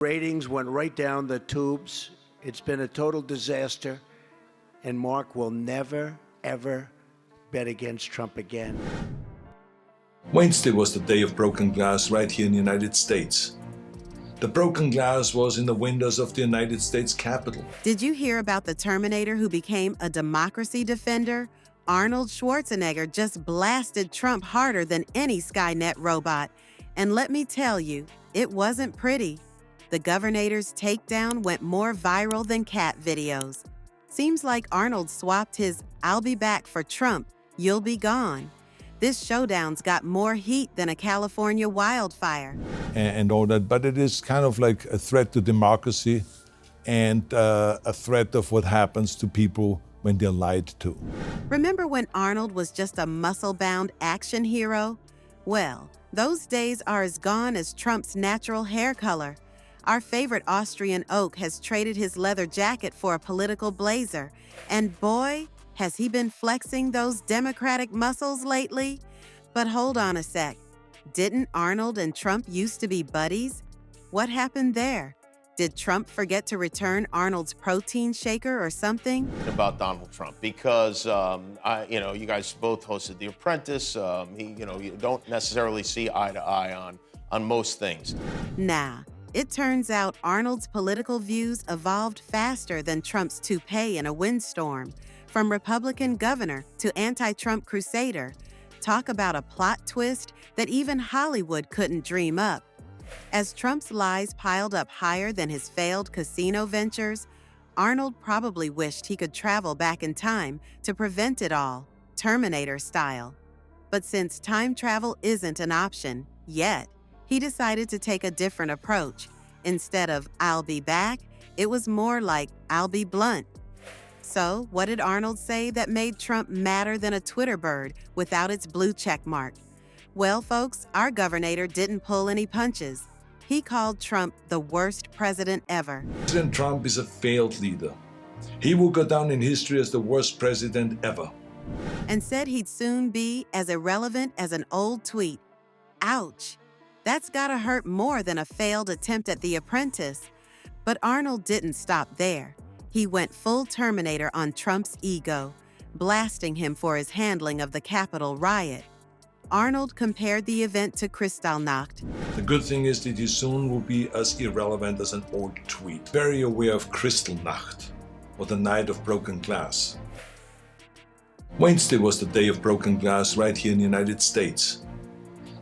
Ratings went right down the tubes. It's been a total disaster. And Mark will never, ever bet against Trump again. Wednesday was the day of broken glass right here in the United States. The broken glass was in the windows of the United States Capitol. Did you hear about the Terminator who became a democracy defender? Arnold Schwarzenegger just blasted Trump harder than any Skynet robot. And let me tell you, it wasn't pretty. The governor's takedown went more viral than cat videos. Seems like Arnold swapped his "I'll be back" for Trump, "You'll be gone." This showdown's got more heat than a California wildfire. And all that, but it is kind of like a threat to democracy and a threat of what happens to people when they're lied to. Remember when Arnold was just a muscle-bound action hero? Well, those days are as gone as Trump's natural hair color. Our favorite Austrian oak has traded his leather jacket for a political blazer. And boy, has he been flexing those Democratic muscles lately? But hold on a sec. Didn't Arnold and Trump used to be buddies? What happened there? Did Trump forget to return Arnold's protein shaker or something? About Donald Trump, because you guys both hosted The Apprentice. You don't necessarily see eye to eye on most things. Nah. It turns out Arnold's political views evolved faster than Trump's toupee in a windstorm. From Republican governor to anti-Trump crusader. Talk about a plot twist that even Hollywood couldn't dream up. As Trump's lies piled up higher than his failed casino ventures, Arnold probably wished he could travel back in time to prevent it all, Terminator style. But since time travel isn't an option, yet, he decided to take a different approach. Instead of "I'll be back," it was more like "I'll be blunt." So, what did Arnold say that made Trump madder than a Twitter bird without its blue check mark? Well, folks, our governor didn't pull any punches. He called Trump the worst president ever. President Trump is a failed leader. He will go down in history as the worst president ever. And said he'd soon be as irrelevant as an old tweet. Ouch. That's gotta hurt more than a failed attempt at The Apprentice. But Arnold didn't stop there. He went full Terminator on Trump's ego, blasting him for his handling of the Capitol riot. Arnold compared the event to Kristallnacht. The good thing is that he soon will be as irrelevant as an old tweet. Very aware of Kristallnacht, or the night of broken glass. Wednesday was the day of broken glass right here in the United States.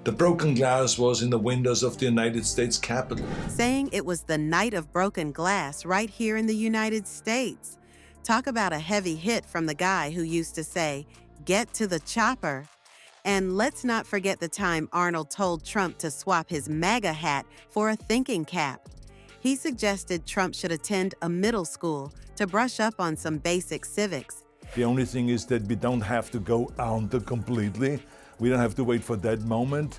The broken glass was in the windows of the United States Capitol. Saying it was the night of broken glass right here in the United States. Talk about a heavy hit from the guy who used to say, "Get to the chopper." And let's not forget the time Arnold told Trump to swap his MAGA hat for a thinking cap. He suggested Trump should attend a middle school to brush up on some basic civics. The only thing is that we don't have to go under completely. We don't have to wait for that moment.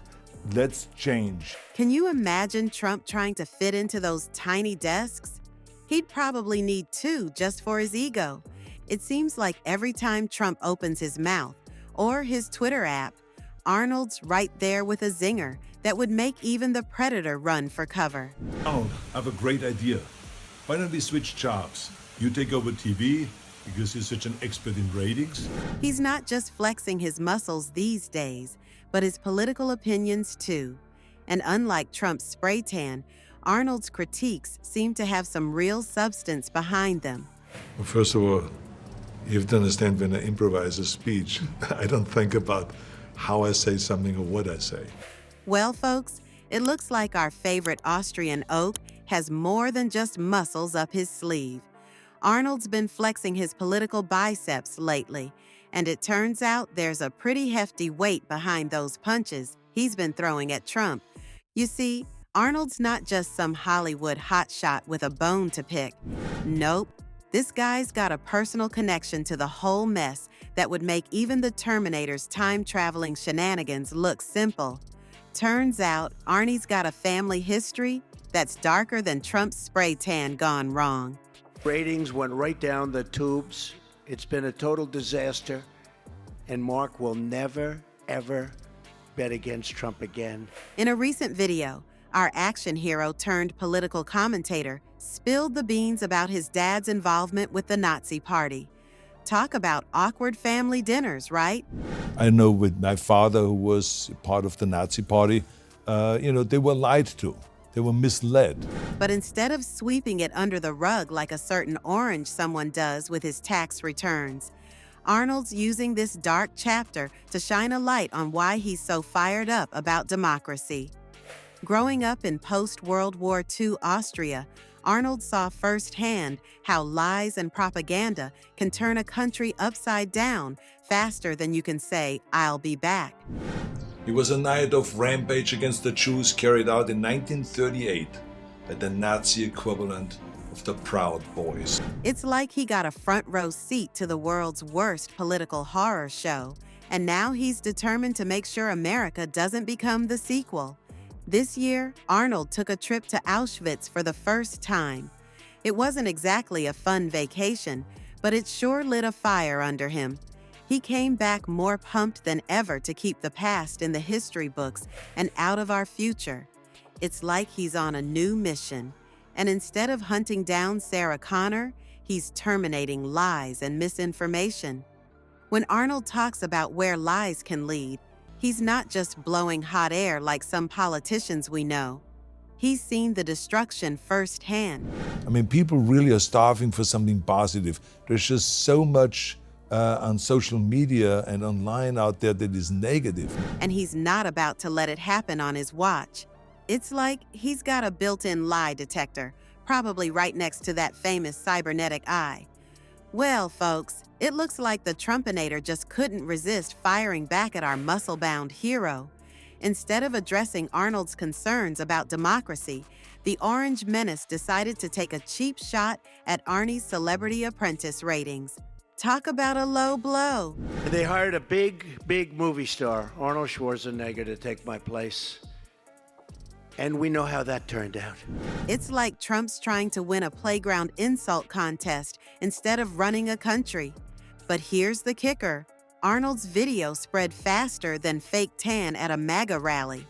Let's change. Can you imagine Trump trying to fit into those tiny desks? He'd probably need two just for his ego. It seems like every time Trump opens his mouth or his Twitter app, Arnold's right there with a zinger that would make even the predator run for cover. Arnold, I have a great idea. Why don't we switch jobs? You take over TV because you're such an expert in ratings. He's not just flexing his muscles these days, but his political opinions too. And unlike Trump's spray tan, Arnold's critiques seem to have some real substance behind them. Well, first of all, you have to understand when I improvise a speech, I don't think about how I say something or what I say. Well, folks, it looks like our favorite Austrian oak has more than just muscles up his sleeve. Arnold's been flexing his political biceps lately, and it turns out there's a pretty hefty weight behind those punches he's been throwing at Trump. You see, Arnold's not just some Hollywood hotshot with a bone to pick. Nope, this guy's got a personal connection to the whole mess that would make even the Terminator's time-traveling shenanigans look simple. Turns out Arnie's got a family history that's darker than Trump's spray tan gone wrong. Ratings went right down the tubes. It's been a total disaster. And Mark will never, ever bet against Trump again. In a recent video, Our action hero turned political commentator spilled the beans about his dad's involvement with the Nazi Party. Talk about awkward family dinners, right? I know with my father, who was part of the Nazi Party, they were lied to. They were misled. But instead of sweeping it under the rug like a certain orange someone does with his tax returns, Arnold's using this dark chapter to shine a light on why he's so fired up about democracy. Growing up in post-World War II Austria, Arnold saw firsthand how lies and propaganda can turn a country upside down faster than you can say, "I'll be back." He was a night of rampage against the Jews carried out in 1938 by the Nazi equivalent of the Proud Boys. It's like he got a front row seat to the world's worst political horror show, and now he's determined to make sure America doesn't become the sequel. This year, Arnold took a trip to Auschwitz for the first time. It wasn't exactly a fun vacation, but it sure lit a fire under him. He came back more pumped than ever to keep the past in the history books and out of our future. It's like he's on a new mission. And instead of hunting down Sarah Connor, he's terminating lies and misinformation. When Arnold talks about where lies can lead, he's not just blowing hot air like some politicians we know. He's seen the destruction firsthand. I mean, people really are starving for something positive. There's just so much on social media and online out there that is negative. And he's not about to let it happen on his watch. It's like he's got a built-in lie detector, probably right next to that famous cybernetic eye. Well, folks, it looks like the Trumpinator just couldn't resist firing back at our muscle-bound hero. Instead of addressing Arnold's concerns about democracy, the Orange Menace decided to take a cheap shot at Arnie's Celebrity Apprentice ratings. Talk about a low blow. They hired a big movie star, Arnold Schwarzenegger, to take my place. And we know how that turned out. It's like Trump's trying to win a playground insult contest instead of running a country. But here's the kicker. Arnold's video spread faster than fake tan at a MAGA rally.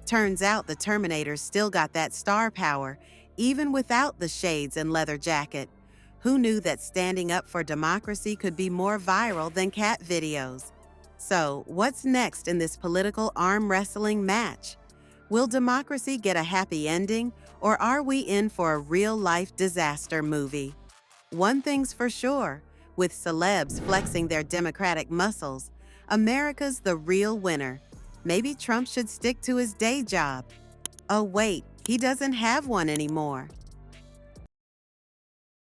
Turns out the Terminator's still got that star power, even without the shades and leather jacket. Who knew that standing up for democracy could be more viral than cat videos? So, what's next in this political arm wrestling match? Will democracy get a happy ending, or are we in for a real-life disaster movie? One thing's for sure, with celebs flexing their democratic muscles, America's the real winner. Maybe Trump should stick to his day job. Oh wait, he doesn't have one anymore.